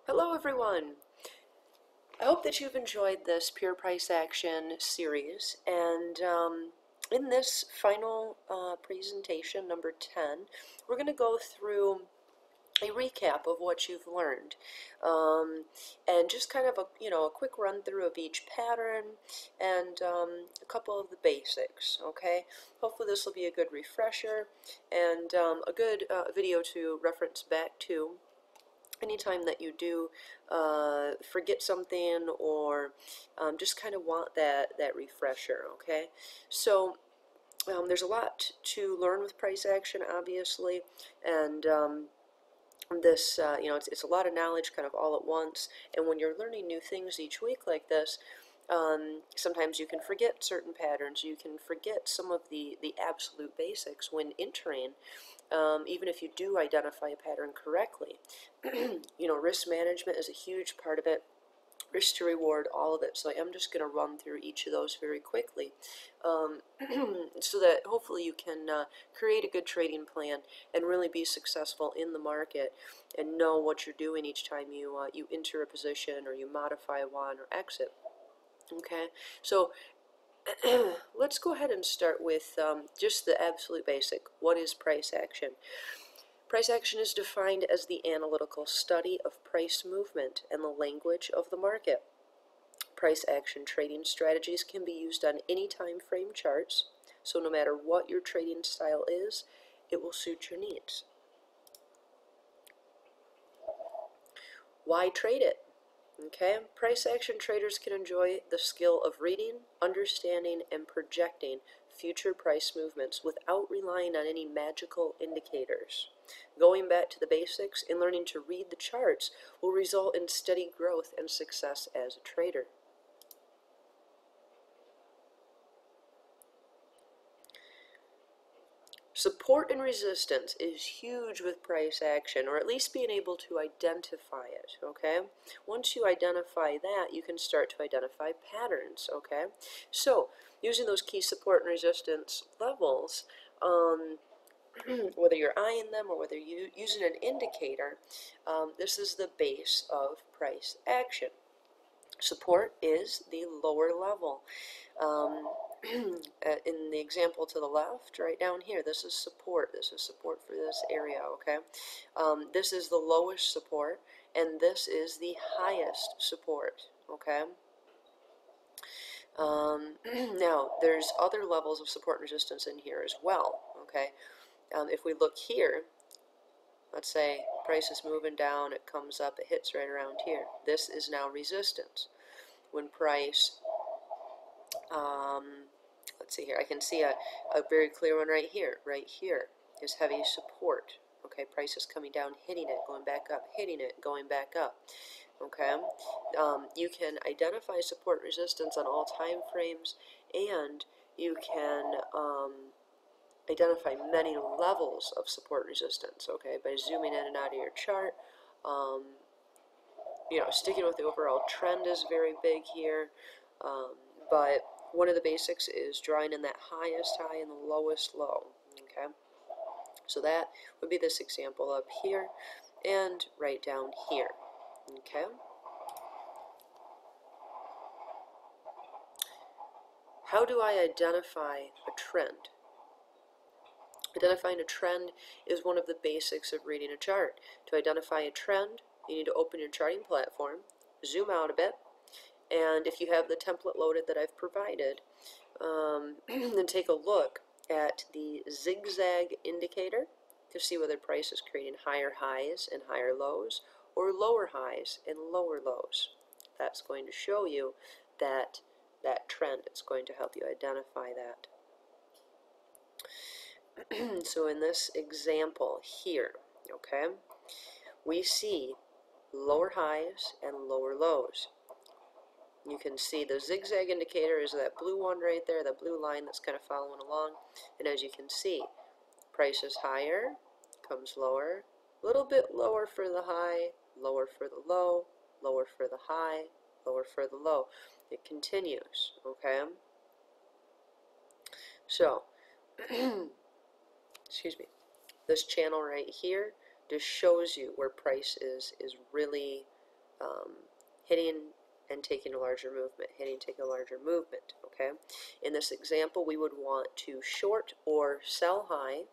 Hello everyone! I hope that you've enjoyed this Pure Price Action series, and in this final presentation, number 10, we're going to go through a recap of what you've learned, and just kind of a quick run through of each pattern and a couple of the basics. Okay, hopefully this will be a good refresher and a good video to reference back to anytime that you do forget something or just kind of want that refresher. Okay, so there's a lot to learn with price action, obviously, and this it's a lot of knowledge kind of all at once. And when you're learning new things each week like this, sometimes you can forget certain patterns. You can forget some of the absolute basics when entering, even if you do identify a pattern correctly. Risk management is a huge part of it. Risk to reward, all of it. So I'm just going to run through each of those very quickly, so that hopefully you can create a good trading plan and really be successful in the market and know what you're doing each time you enter a position or you modify one or exit. Okay, so let's go ahead and start with just the absolute basic. What is price action? Price action is defined as the analytical study of price movement and the language of the market. Price action trading strategies can be used on any time frame charts, so no matter what your trading style is, it will suit your needs. Why trade it? Okay, price action traders can enjoy the skill of reading, understanding, and projecting future price movements without relying on any magical indicators. Going back to the basics and learning to read the charts will result in steady growth and success as a trader. Support and resistance is huge with price action, or at least being able to identify it, okay? Once you identify that, you can start to identify patterns, okay? So, using those key support and resistance levels, whether you're eyeing them or whether you're using an indicator, this is the base of price action. Support is the lower level. In the example to the left, right down here, this is support. This is support for this area, okay? This is the lowest support, and this is the highest support, okay? Now, there's other levels of support and resistance in here as well, okay? If we look here, let's say price is moving down, it comes up, it hits right around here. This is now resistance. When price, let's see here, I can see a very clear one right here. Right here is heavy support. Okay, price is coming down, hitting it, going back up, hitting it, going back up. Okay, you can identify support and resistance on all time frames, and you can identify many levels of support resistance, okay, by zooming in and out of your chart. Sticking with the overall trend is very big here, but one of the basics is drawing in that highest high and the lowest low, okay? So that would be this example up here and right down here, okay? How do I identify a trend? Identifying a trend is one of the basics of reading a chart. To identify a trend, you need to open your charting platform, zoom out a bit, and if you have the template loaded that I've provided, then take a look at the zigzag indicator to see whether price is creating higher highs and higher lows or lower highs and lower lows. That's going to show you that trend. It's going to help you identify that. So in this example here, okay, we see lower highs and lower lows. You can see the zigzag indicator is that blue one right there, that blue line that's kind of following along. And as you can see, price is higher, comes lower, a little bit lower for the high, lower for the low, lower for the high, lower for the low. It continues, okay? So, excuse me, this channel right here just shows you where price is really hitting and taking a larger movement, hitting, taking a larger movement, okay? In this example, we would want to short or sell high,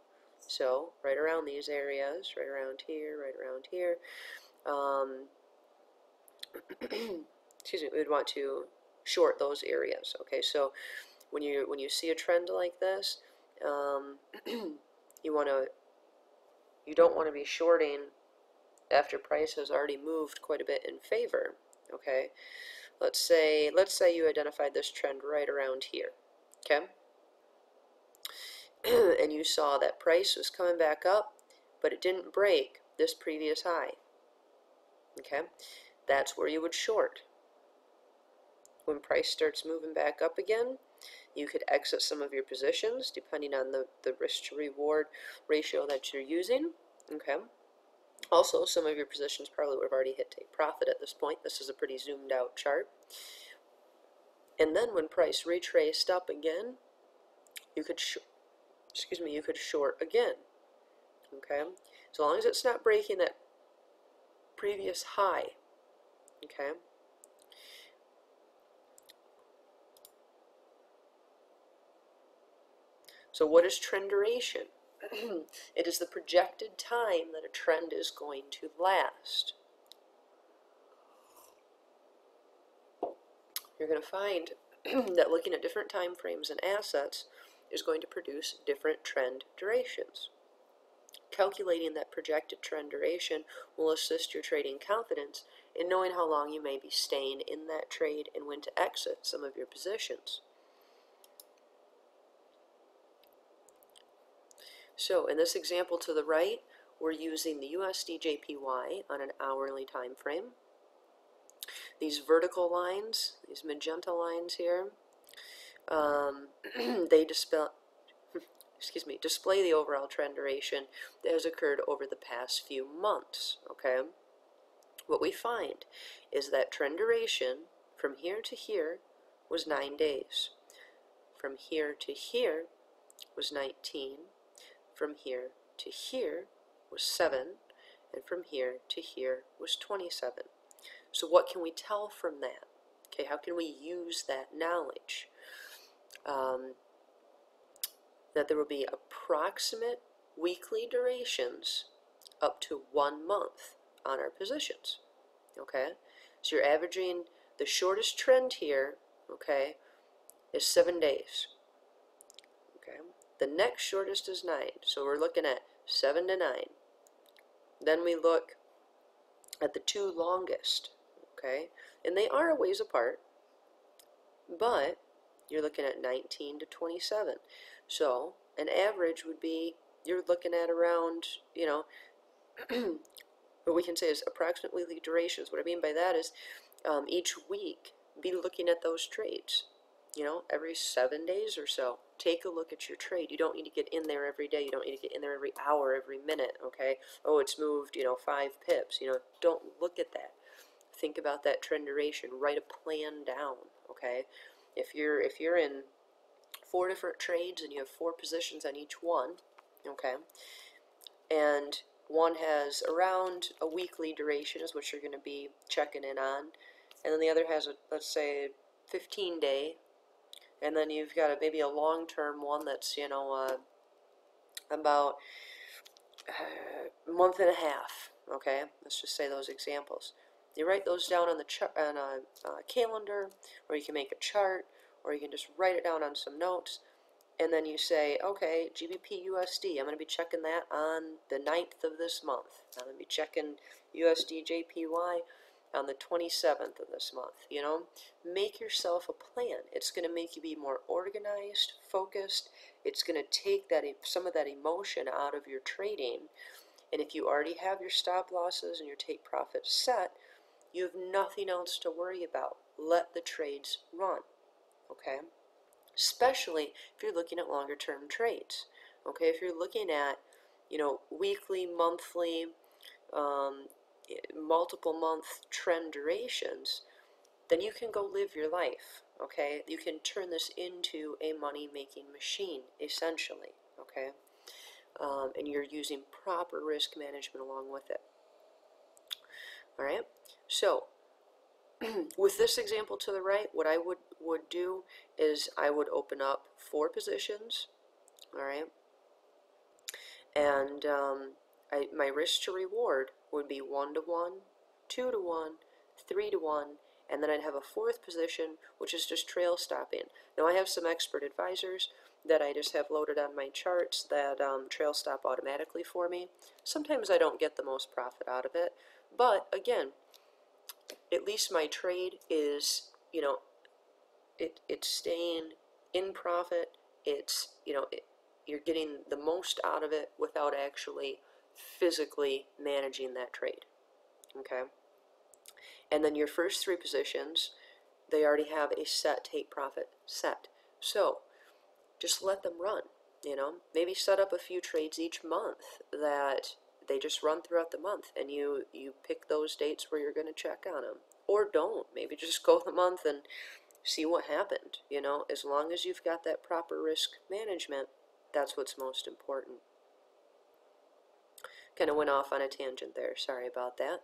so right around these areas, right around here, right around here. Excuse me, we would want to short those areas, okay? So when you see a trend like this, you don't want to be shorting after price has already moved quite a bit in favor, okay? Let's say you identified this trend right around here, okay? And you saw that price was coming back up, but it didn't break this previous high, okay? That's where you would short. When price starts moving back up again, you could exit some of your positions depending on the risk to reward ratio that you're using, okay? Also, some of your positions probably would have already hit take profit at this point. This is a pretty zoomed out chart. And then when price retraced up again, you could you could short again, okay? So long as it's not breaking that previous high, okay? So what is trend duration? It is the projected time that a trend is going to last. You're going to find that looking at different time frames and assets is going to produce different trend durations. Calculating that projected trend duration will assist your trading confidence in knowing how long you may be staying in that trade and when to exit some of your positions. So in this example to the right, we're using the USD JPY on an hourly time frame. These vertical lines, these magenta lines here, they display the overall trend duration that has occurred over the past few months, okay? What we find is that trend duration from here to here was 9 days. From here to here was 19. From here to here was 7. And from here to here was 27. So what can we tell from that? Okay, how can we use that knowledge? That there will be approximate weekly durations up to 1 month on our positions, okay? So you're averaging, the shortest trend here, okay, is 7 days, okay? The next shortest is 9, so we're looking at 7 to 9. Then we look at the two longest, okay? And they are a ways apart, but you're looking at 19 to 27. So an average would be, you're looking at around, you know, what we can say is approximate weekly durations. What I mean by that is each week be looking at those trades. You know, every 7 days or so, take a look at your trade. You don't need to get in there every day. You don't need to get in there every hour, every minute, okay? Oh, it's moved, 5 pips. Don't look at that. Think about that trend duration. Write a plan down, okay? If you're in 4 different trades and you have 4 positions on each one, okay, and one has around a weekly duration is what you're going to be checking in on, and then the other has let's say 15-day, and then you've got maybe a long-term one that's about a month and a half, okay? Let's just say those examples. You write those down on a calendar, or you can make a chart, or you can just write it down on some notes, and then you say, okay, GBP USD, I'm going to be checking that on the 9th of this month. I'm going to be checking USD JPY on the 27th of this month. Make yourself a plan. It's going to make you be more organized, focused. It's going to take some of that emotion out of your trading. And if you already have your stop losses and your take profits set, you have nothing else to worry about. Let the trades run, okay? Especially if you're looking at longer term trades, okay? If you're looking at, weekly, monthly, multiple month trend durations, then you can go live your life, okay? You can turn this into a money-making machine, essentially, okay? And you're using proper risk management along with it. All right, so with this example to the right, what I would do is I would open up 4 positions, all right, and my risk to reward would be 1 to 1, 2 to 1, 3 to 1, and then I'd have a 4th position, which is just trail stopping. Now I have some expert advisors that I just have loaded on my charts that trail stop automatically for me. Sometimes I don't get the most profit out of it, but again, at least my trade is, it's staying in profit. It's, you're getting the most out of it without actually physically managing that trade, okay? And then your first 3 positions, they already have a set take profit set. So just let them run, maybe set up a few trades each month that they just run throughout the month, and you pick those dates where you're going to check on them, or don't. Maybe just go the month and see what happened. As long as you've got that proper risk management, that's what's most important. Kind of went off on a tangent there, sorry about that.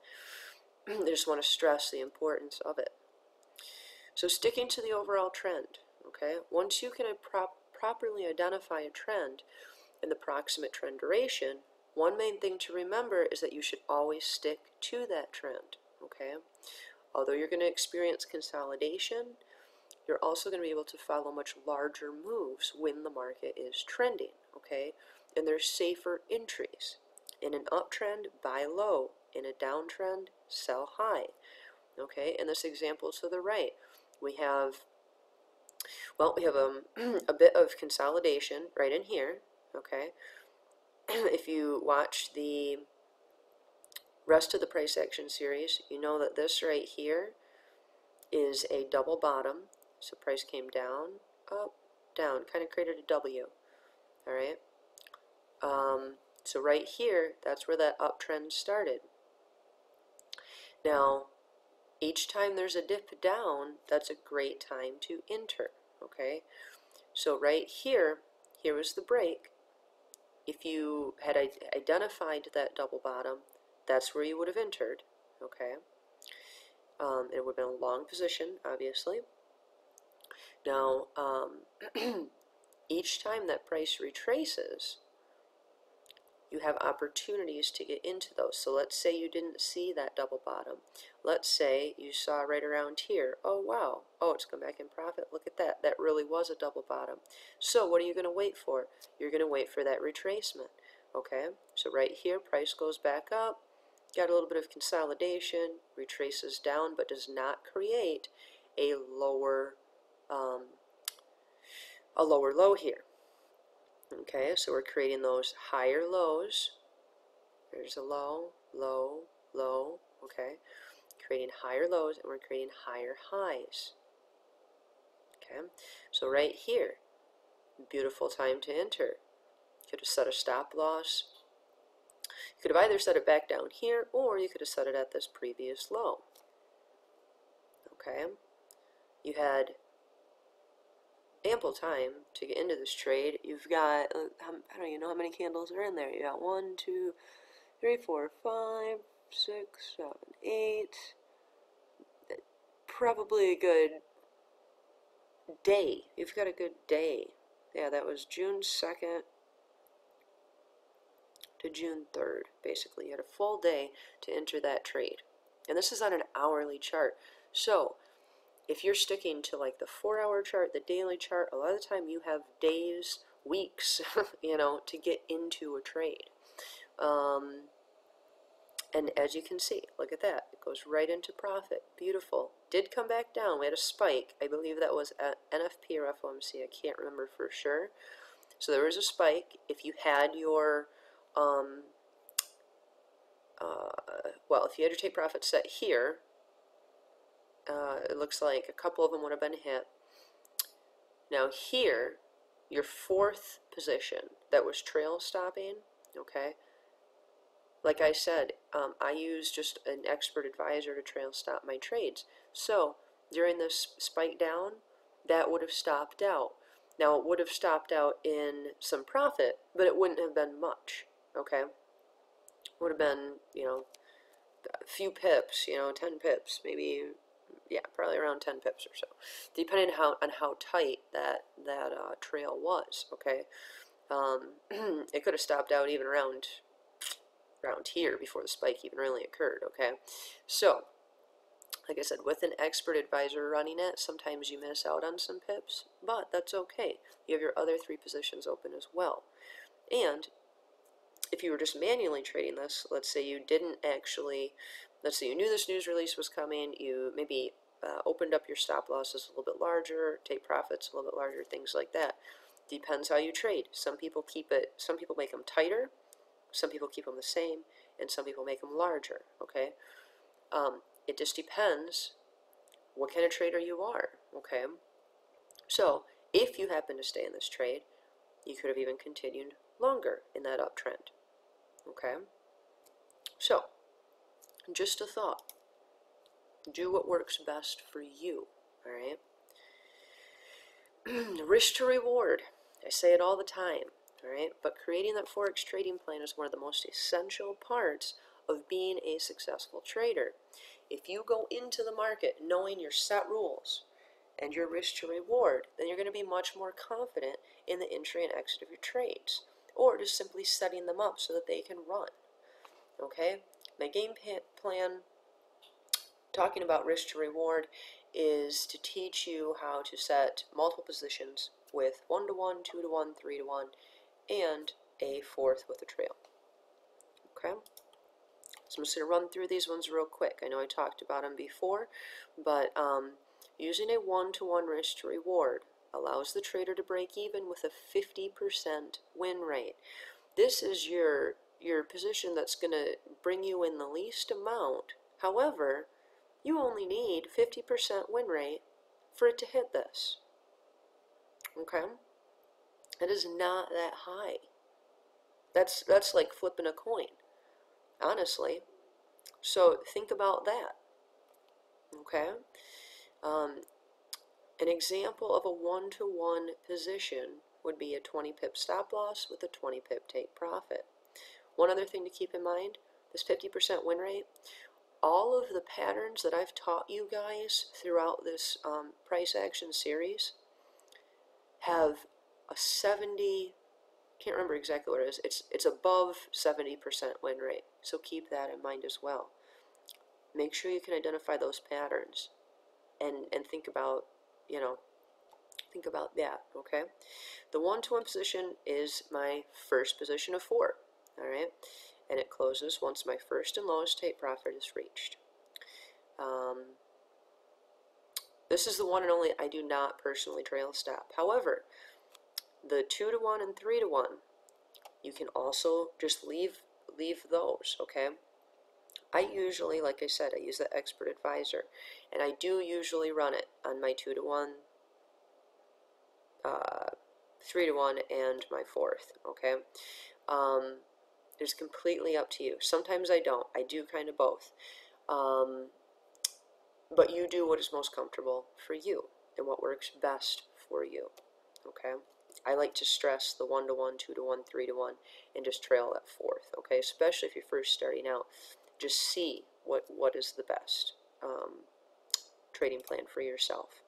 I just want to stress the importance of it. So sticking to the overall trend, okay? Once you can properly identify a trend and the proximate trend duration, one main thing to remember is that you should always stick to that trend, okay? Although you're going to experience consolidation, you're also going to be able to follow much larger moves when the market is trending, okay? And there's safer entries. In an uptrend, buy low. In a downtrend, sell high, okay? In this example to the right, we have a bit of consolidation right in here, okay? If you watch the rest of the price action series, you know that this right here is a double bottom. So price came down, up, down, kind of created a W, all right? So right here, that's where that uptrend started. Now, each time there's a dip down, that's a great time to enter, okay? So right here, here was the break. If you had identified that double bottom, that's where you would have entered, okay? It would have been a long position, obviously. Now, each time that price retraces, you have opportunities to get into those. So let's say you didn't see that double bottom. Let's say you saw right around here, oh wow, oh it's come back in profit, look at that, that really was a double bottom. So what are you going to wait for? You're going to wait for that retracement, okay? So right here, price goes back up, got a little bit of consolidation, retraces down, but does not create a lower low here. Okay, so we're creating those higher lows. There's a low, low, low, okay? Creating higher lows, and we're creating higher highs. Okay, so right here, beautiful time to enter. You could have set a stop loss. You could have either set it back down here, or you could have set it at this previous low. Okay, you had ample time to get into this trade. You've got, I don't even know how many candles are in there. You got 1, 2, 3, 4, 5, 6, 7, 8. Probably a good day. You've got a good day. Yeah, that was June 2nd to June 3rd, basically. You had a full day to enter that trade. And this is on an hourly chart. So, if you're sticking to like the 4-hour chart, the daily chart, a lot of the time you have days, weeks, to get into a trade. And as you can see, look at that. It goes right into profit. Beautiful. Did come back down. We had a spike. I believe that was at NFP or FOMC. I can't remember for sure. So there was a spike. If you had your, if you had your take profit set here, it looks like a couple of them would have been hit. Now here, your 4th position that was trail stopping, okay? Like I said, I use just an expert advisor to trail stop my trades. So during this spike down, that would have stopped out. Now it would have stopped out in some profit, but it wouldn't have been much, okay? Would have been, a few pips, 10 pips, maybe yeah, probably around 10 pips or so, depending on how tight that trail was. Okay, it could have stopped out even around here before the spike even really occurred. Okay, so like I said, with an expert advisor running it, sometimes you miss out on some pips, but that's okay. You have your other 3 positions open as well. And if you were just manually trading this, let's say you didn't actually, let's say you knew this news release was coming, you maybe opened up your stop losses a little bit larger, take profits a little bit larger, things like that. Depends how you trade. Some people make them tighter, some people keep them the same, and some people make them larger, okay? It just depends what kind of trader you are, okay? So, if you happen to stay in this trade, you could have even continued longer in that uptrend, okay? So, just a thought. Do what works best for you, all right? Risk to reward. I say it all the time, all right? But creating that Forex trading plan is one of the most essential parts of being a successful trader. If you go into the market knowing your set rules and your risk to reward, then you're going to be much more confident in the entry and exit of your trades, or just simply setting them up so that they can run, okay? My game plan, talking about risk to reward, is to teach you how to set multiple positions with 1-to-1, 2-to-1, 3-to-1, and a fourth with a trail. Okay? So I'm just going to run through these ones real quick. I know I talked about them before, but using a 1-to-1 risk to reward allows the trader to break even with a 50% win rate. This is your position that's going to bring you in the least amount. However, you only need 50% win rate for it to hit this. Okay? It is not that high. That's like flipping a coin, honestly. So think about that. Okay? An example of a 1-to-1 position would be a 20 pip stop loss with a 20 pip take profit. One other thing to keep in mind, this 50% win rate, all of the patterns that I've taught you guys throughout this price action series have a 70, can't remember exactly what it is, it's above 70% win rate, so keep that in mind as well. Make sure you can identify those patterns and think about, think about that, okay? The 1-to-1 position is my first position of 4, all right? And it closes once my first and lowest take profit is reached. This is the one and only I do not personally trail stop. However, the 2-to-1 and 3-to-1, you can also just leave those, okay? I usually, like I said, I use the expert advisor, and I do usually run it on my 2-to-1, 3-to-1, and my fourth, okay? It's completely up to you. Sometimes I don't. I do kind of both. But you do what is most comfortable for you and what works best for you, okay? I like to stress the 1-to-1, 2-to-1, 3-to-1, and just trail that fourth, okay? Especially if you're first starting out. Just see what is the best trading plan for yourself.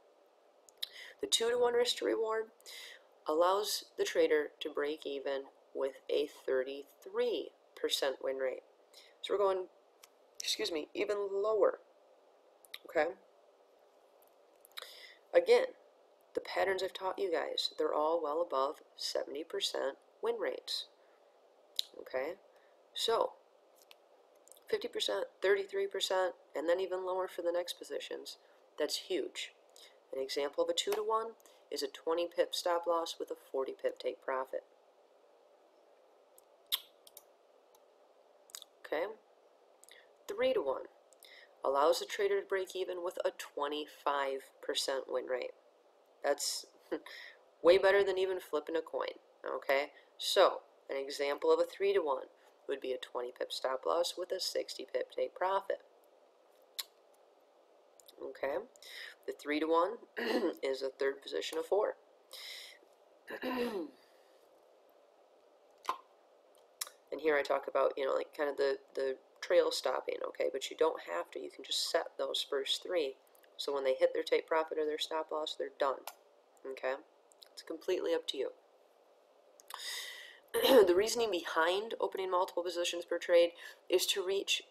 The 2-to-1 risk to reward allows the trader to break even with a 33% win rate. So we're going, even lower, okay? Again, the patterns I've taught you guys, they're all well above 70% win rates, okay? So 50%, 33%, and then even lower for the next positions. That's huge. An example of a 2-to-1 is a 20 pip stop loss with a 40 pip take profit. Okay? 3-to-1 allows the trader to break even with a 25% win rate. That's way better than even flipping a coin. Okay? So, an example of a 3-to-1 would be a 20 pip stop loss with a 60 pip take profit. Okay? The 3-to-1 is a third position of 4. And here I talk about, like kind of the trail stopping, okay? But you don't have to. You can just set those first 3 So when they hit their take profit or their stop loss, they're done. Okay? It's completely up to you. The reasoning behind opening multiple positions per trade is to reach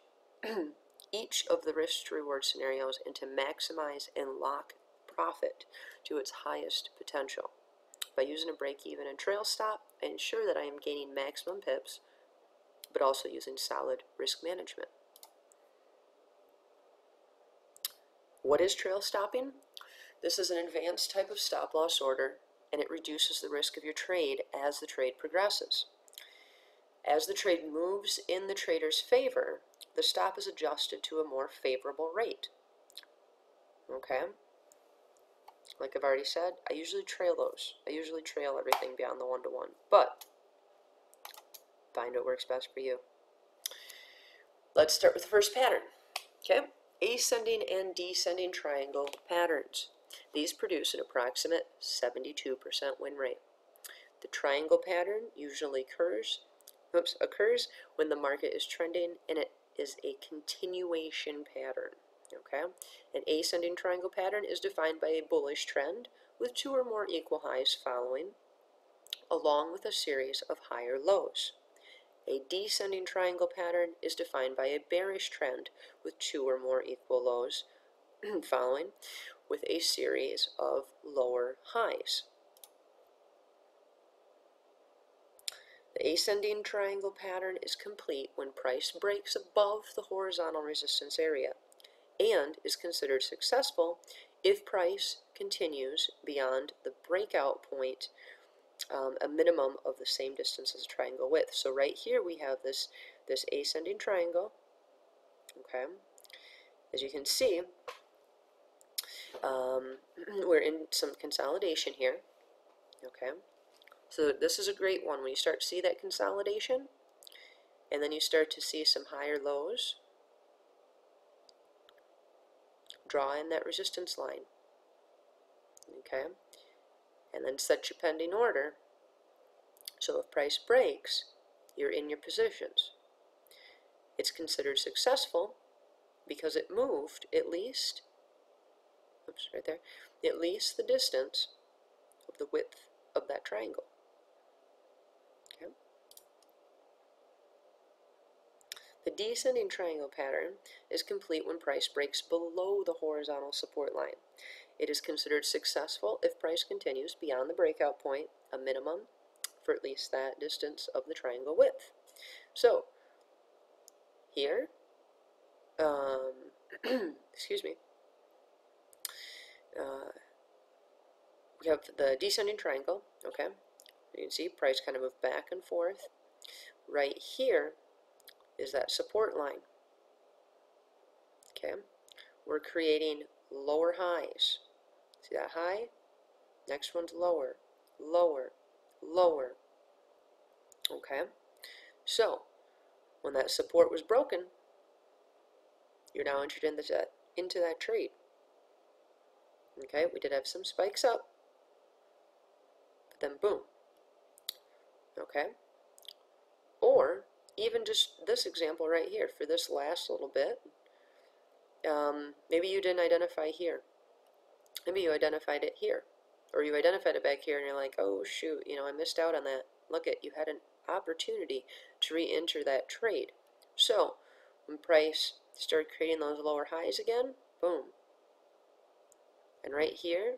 each of the risk to reward scenarios and to maximize and lock profit to its highest potential. By using a break even and trail stop, I ensure that I am gaining maximum pips, but also using solid risk management. What is trail stopping? This is an advanced type of stop loss order, and it reduces the risk of your trade as the trade progresses. As the trade moves in the trader's favor, the stop is adjusted to a more favorable rate. Okay? Like I've already said, I usually trail those. I usually trail everything beyond the 1-to-1, but find what works best for you. Let's start with the first pattern. Okay? Ascending and descending triangle patterns. These produce an approximate 72% win rate. The triangle pattern usually occurs when the market is trending and it is a continuation pattern. Okay? An ascending triangle pattern is defined by a bullish trend with 2 or more equal highs following, along with a series of higher lows. A descending triangle pattern is defined by a bearish trend with 2 or more equal lows following, with a series of lower highs. The ascending triangle pattern is complete when price breaks above the horizontal resistance area and is considered successful if price continues beyond the breakout point a minimum of the same distance as a triangle width. So right here we have this ascending triangle. Okay, as you can see, we're in some consolidation here. Okay, so this is a great one when you start to see that consolidation, and then you start to see some higher lows. Draw in that resistance line. Okay, and then set your pending order. So if price breaks, you're in your positions. It's considered successful because it moved at least, oops, right there, at least the distance of the width of that triangle. Okay. The descending triangle pattern is complete when price breaks below the horizontal support line. It is considered successful if price continues beyond the breakout point, a minimum for at least that distance of the triangle width. So here, excuse me, we have the descending triangle. Okay, you can see price kind of move back and forth. Right here is that support line. Okay, we're creating lower highs. See that high? Next one's lower, lower, lower. Okay, so when that support was broken, you're now entered into that trade. Okay, we did have some spikes up, but then boom. Okay, or even just this example right here for this last little bit, maybe you didn't identify here. Maybe you identified it here, or you identified it back here and you're like, oh shoot, I missed out on that. Look at, you had an opportunity to re-enter that trade. So when price started creating those lower highs again, boom. And right here,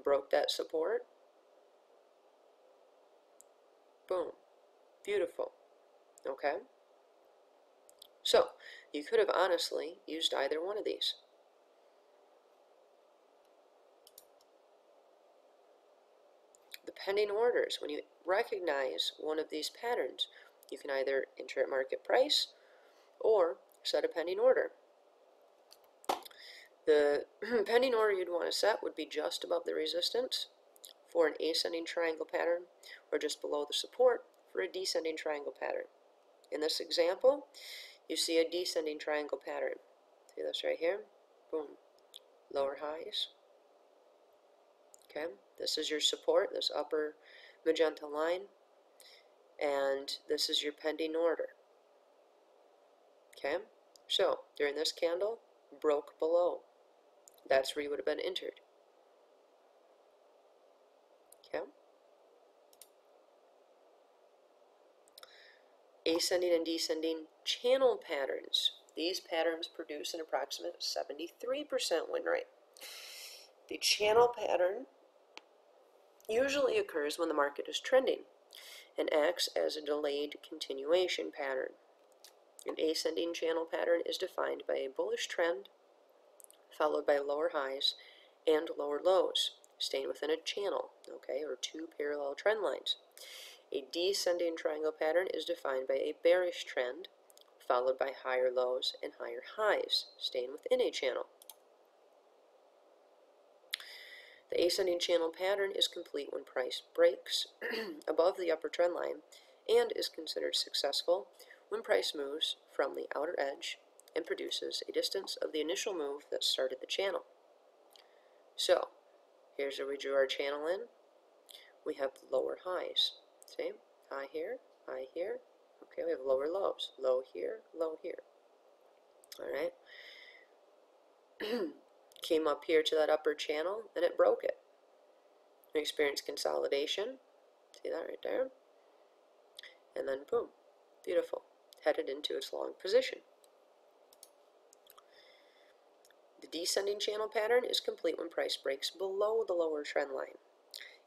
broke that support. Boom. Beautiful. Okay? So, you could have honestly used either one of these. The pending orders, when you recognize one of these patterns, you can either enter at market price or set a pending order. The pending order you'd want to set would be just above the resistance for an ascending triangle pattern, or just below the support for a descending triangle pattern. In this example, you see a descending triangle pattern. See this right here? Boom. Lower highs. Okay, this is your support, this upper magenta line, and this is your pending order. Okay, so during this candle, broke below. That's where you would have been entered. Okay. Ascending and descending channel patterns. These patterns produce an approximate 73% win rate. The channel pattern usually occurs when the market is trending and acts as a delayed continuation pattern. An ascending channel pattern is defined by a bullish trend followed by lower highs and lower lows, staying within a channel, okay, or two parallel trend lines. A descending triangle pattern is defined by a bearish trend followed by higher lows and higher highs, staying within a channel. The ascending channel pattern is complete when price breaks above the upper trend line and is considered successful when price moves from the outer edge and produces a distance of the initial move that started the channel. So, here's where we drew our channel in. We have lower highs. See? High here, high here. Okay, we have lower lows. Low here, low here. Alright. Came up here to that upper channel and it broke it. We experienced consolidation. See that right there? And then boom. Beautiful. Headed into its long position. The descending channel pattern is complete when price breaks below the lower trend line.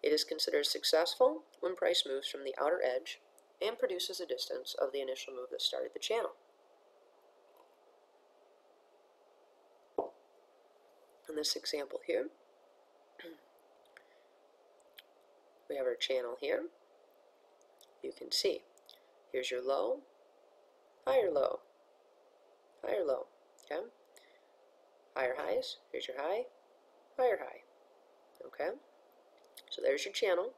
It is considered successful when price moves from the outer edge and produces a distance of the initial move that started the channel. In this example here, we have our channel here. You can see, here's your low, higher low, higher low, okay? Higher highs, here's your high, higher high, okay? So there's your channel.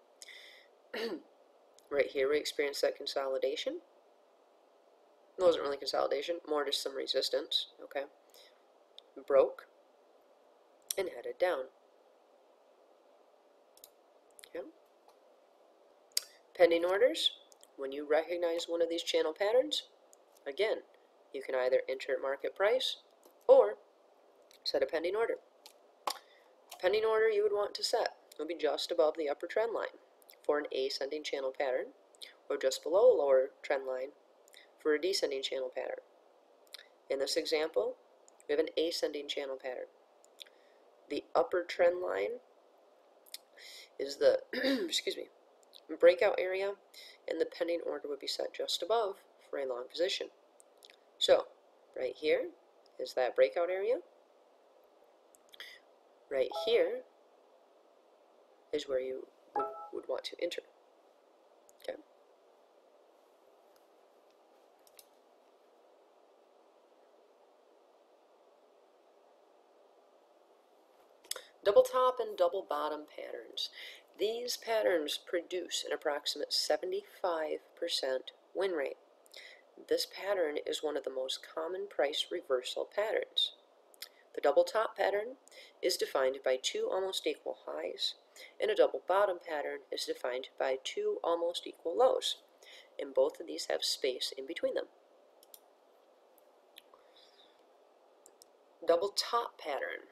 Right here we experienced that consolidation. It wasn't really consolidation, more just some resistance, okay? Broke and headed down. Okay. Pending orders, when you recognize one of these channel patterns, again, you can either enter market price or set a pending order. Pending order you would want to set would be just above the upper trend line for an ascending channel pattern, or just below a lower trend line for a descending channel pattern. In this example, we have an ascending channel pattern. The upper trend line is the excuse me, breakout area, and the pending order would be set just above for a long position. So, right here is that breakout area. Right here is where you would want to enter. Okay. Double top and double bottom patterns. These patterns produce an approximate 75% win rate. This pattern is one of the most common price reversal patterns. The double top pattern is defined by two almost equal highs, and a double bottom pattern is defined by two almost equal lows, and both of these have space in between them. Double top pattern.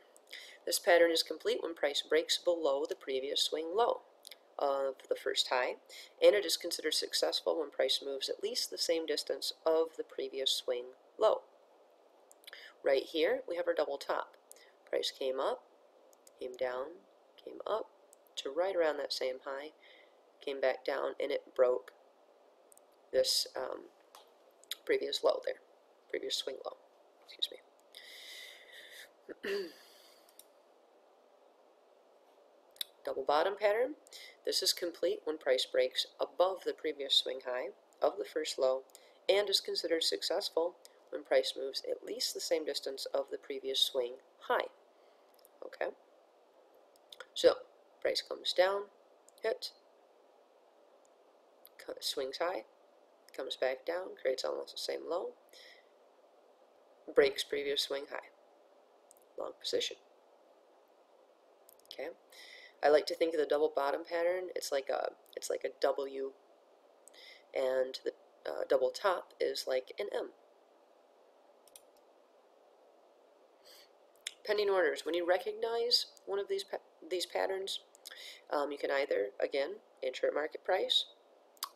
This pattern is complete when price breaks below the previous swing low of the first high, and it is considered successful when price moves at least the same distance of the previous swing low. Right here, we have our double top. Price came up, came down, came up to right around that same high, came back down, and it broke this previous low there, previous swing low, excuse me. Double bottom pattern. This is complete when price breaks above the previous swing high of the first low and is considered successful when price moves at least the same distance of the previous swing high. Okay? So, price comes down, hits, swings high, comes back down, creates almost the same low, breaks previous swing high. Long position. Okay? I like to think of the double bottom pattern. It's like a W, and the double top is like an M. pending orders. When you recognize one of these patterns, you can either, again, enter at market price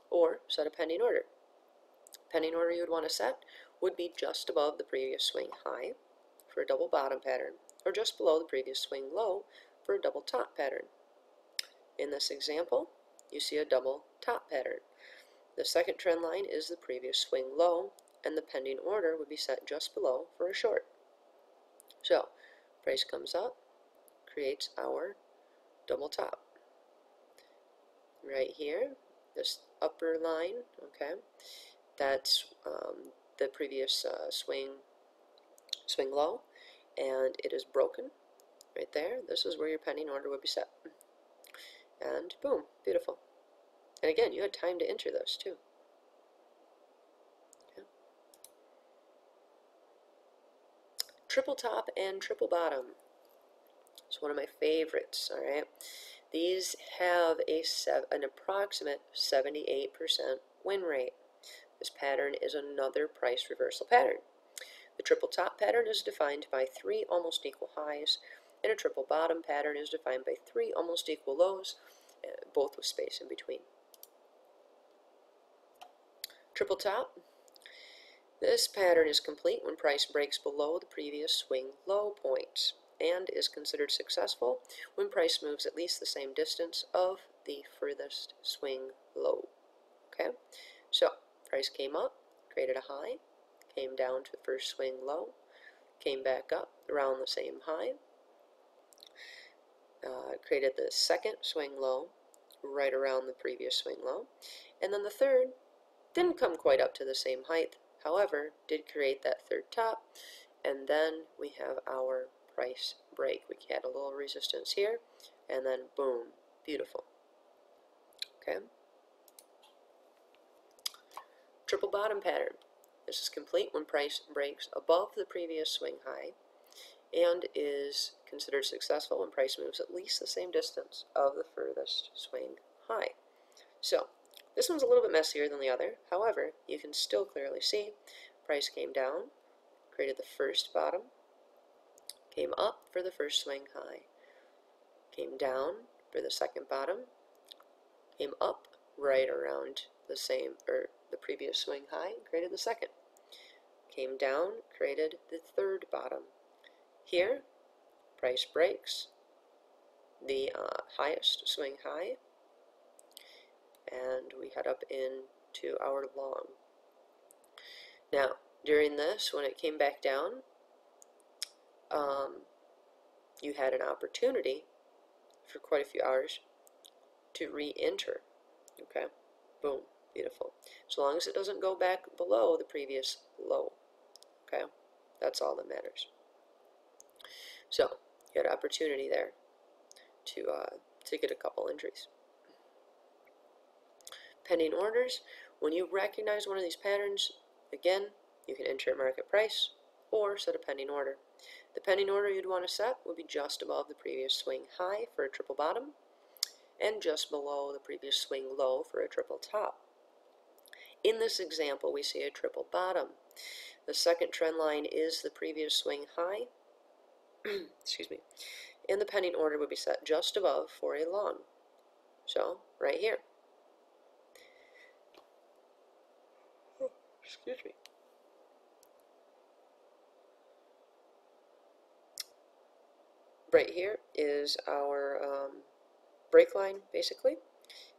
or set a pending order. Pending order you would want to set would be just above the previous swing high for a double bottom pattern, or just below the previous swing low for a double top pattern. In this example, you see a double top pattern. The second trend line is the previous swing low, and the pending order would be set just below for a short. So, price comes up, creates our double top. Right here, this upper line, okay, that's the previous swing low, and it is broken right there. This is where your pending order would be set. And boom, beautiful. And again, you had time to enter those too. Okay. Triple top and triple bottom. It's one of my favorites, all right? These have an approximate 78% win rate. This pattern is another price reversal pattern. The triple top pattern is defined by 3 almost equal highs, and a triple bottom pattern is defined by 3 almost equal lows, both with space in between. Triple top. This pattern is complete when price breaks below the previous swing low point, and is considered successful when price moves at least the same distance of the furthest swing low. Okay, so price came up, created a high, came down to the first swing low, came back up around the same high, created the second swing low right around the previous swing low, and then the third didn't come quite up to the same height, however, did create that third top, and then we have our price break. We had a little resistance here, and then boom, beautiful. Okay. Triple bottom pattern. This is complete when price breaks above the previous swing high, and is considered successful when price moves at least the same distance of the furthest swing high. So, this one's a little bit messier than the other. However, you can still clearly see price came down, created the first bottom, came up for the first swing high, came down for the second bottom, came up right around the same, or the previous swing high, created the second, came down, created the third bottom. Here, price breaks the highest swing high, and we head up into our long. Now, during this, when it came back down, you had an opportunity for quite a few hours to re-enter. Okay, boom, beautiful. So long as it doesn't go back below the previous low. Okay, that's all that matters. So you had an opportunity there to get a couple entries. Pending orders. When you recognize one of these patterns, again, you can enter at market price or set a pending order. The pending order you'd want to set would be just above the previous swing high for a triple bottom, and just below the previous swing low for a triple top. In this example, we see a triple bottom. The second trend line is the previous swing high, excuse me, and the pending order would be set just above for a long. So, right here. Excuse me. Right here is our break line, basically,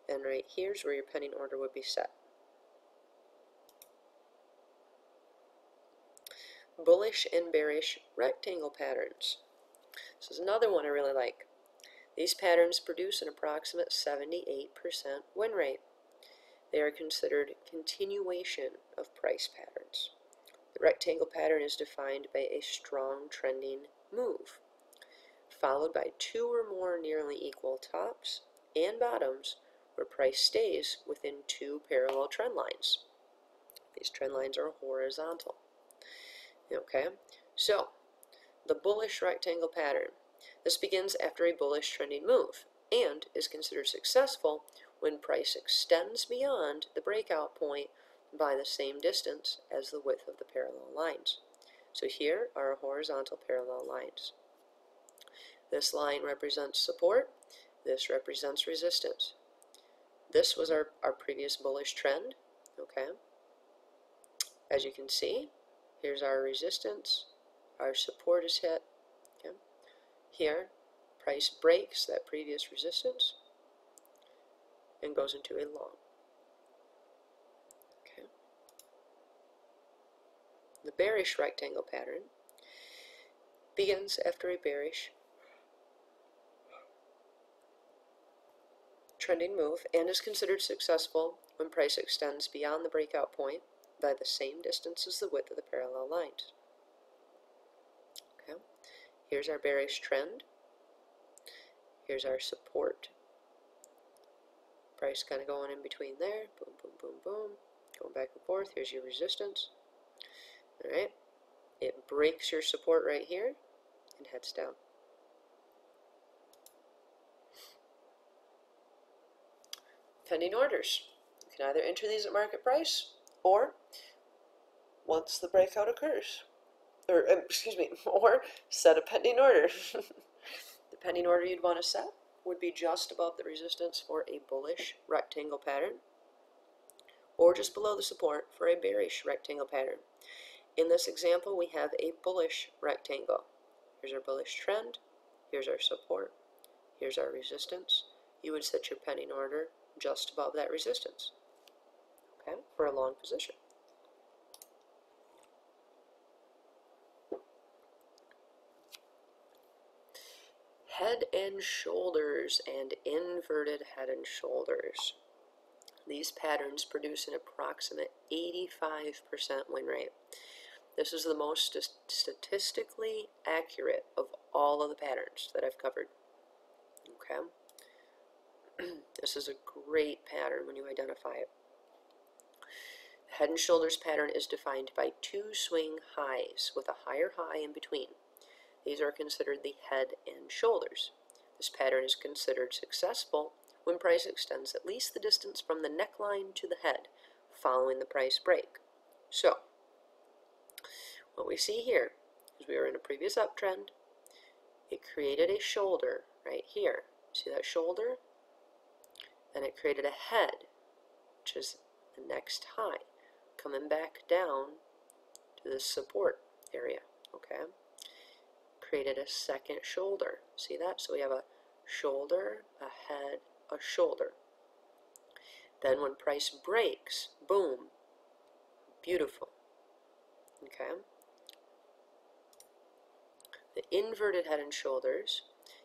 and right here's where your pending order would be set. Bullish and bearish rectangle patterns. This is another one I really like. These patterns produce an approximate 78% win rate. They are considered continuation of price patterns. The rectangle pattern is defined by a strong trending move, followed by 2 or more nearly equal tops and bottoms where price stays within 2 parallel trend lines. These trend lines are horizontal. Okay, so the bullish rectangle pattern. This begins after a bullish trending move and is considered successful when price extends beyond the breakout point by the same distance as the width of the parallel lines. So here are our horizontal parallel lines. This line represents support. This represents resistance. This was our previous bullish trend, okay? As you can see, here's our resistance. Our support is hit, okay? Here, price breaks that previous resistance and goes into a long. Okay. The bearish rectangle pattern begins after a bearish trending move and is considered successful when price extends beyond the breakout point by the same distance as the width of the parallel lines. Okay. Here's our bearish trend. Here's our support. Price kind of going in between there. Boom, boom, boom, boom. Going back and forth. Here's your resistance. Alright. It breaks your support right here and heads down. Pending orders. You can either enter these at market price or once the breakout occurs. Or set a pending order. The pending order you'd want to set would be just above the resistance for a bullish rectangle pattern, or just below the support for a bearish rectangle pattern. In this example, we have a bullish rectangle. Here's our bullish trend, here's our support, here's our resistance. You would set your pending order just above that resistance, okay, for a long position. Head and shoulders and inverted head and shoulders. These patterns produce an approximate 85% win rate. This is the most statistically accurate of all of the patterns that I've covered. Okay? This is a great pattern when you identify it. The head and shoulders pattern is defined by two swing highs with a higher high in between. These are considered the head and shoulders. This pattern is considered successful when price extends at least the distance from the neckline to the head following the price break. So, what we see here is we were in a previous uptrend. It created a shoulder right here. See that shoulder? And it created a head, which is the next high, coming back down to the support area, okay? Created a second shoulder. See that? So we have a shoulder, a head, a shoulder. Then when price breaks, boom, beautiful. Okay? The inverted head and shoulders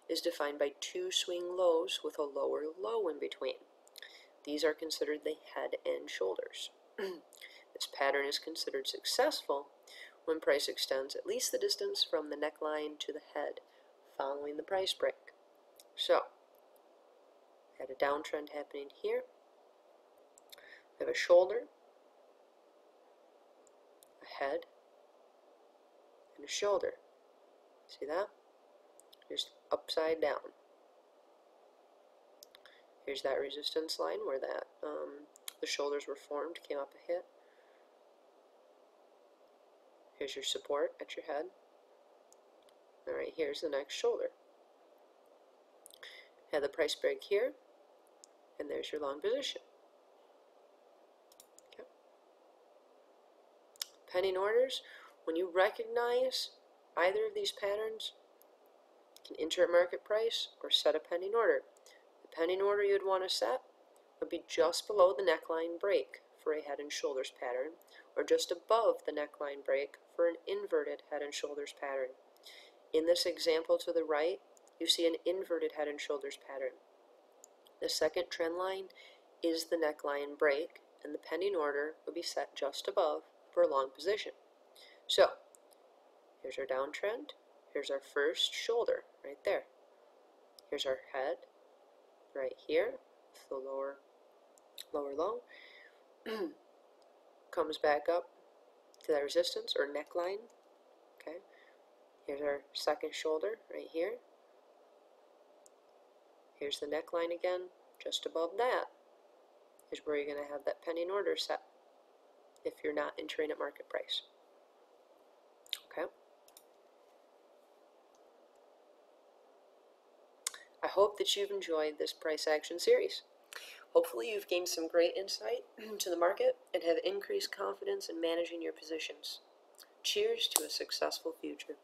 is defined by two swing lows with a lower low in between. These are considered the head and shoulders. This pattern is considered successful when price extends at least the distance from the neckline to the head following the price break. So, we had a downtrend happening here. We have a shoulder, a head, and a shoulder. See that? Here's upside down. Here's that resistance line where that the shoulders were formed, came up a hit. Here's your support at your head. Alright, here's the next shoulder. Have the price break here, and there's your long position. Okay. Pending orders, when you recognize either of these patterns, you can enter at market price or set a pending order. The pending order you'd want to set would be just below the neckline break for a head and shoulders pattern, or just above the neckline break for an inverted head and shoulders pattern. In this example to the right, you see an inverted head and shoulders pattern. The second trend line is the neckline break, and the pending order would be set just above for a long position. So, here's our downtrend, here's our first shoulder right there. Here's our head right here, with the lower low. Comes back up to that resistance or neckline. Okay. Here's our second shoulder right here. Here's the neckline again, just above that is where you're going to have that pending order set if you're not entering at market price. Okay. I hope that you've enjoyed this price action series. Hopefully you've gained some great insight to the market and have increased confidence in managing your positions. Cheers to a successful future.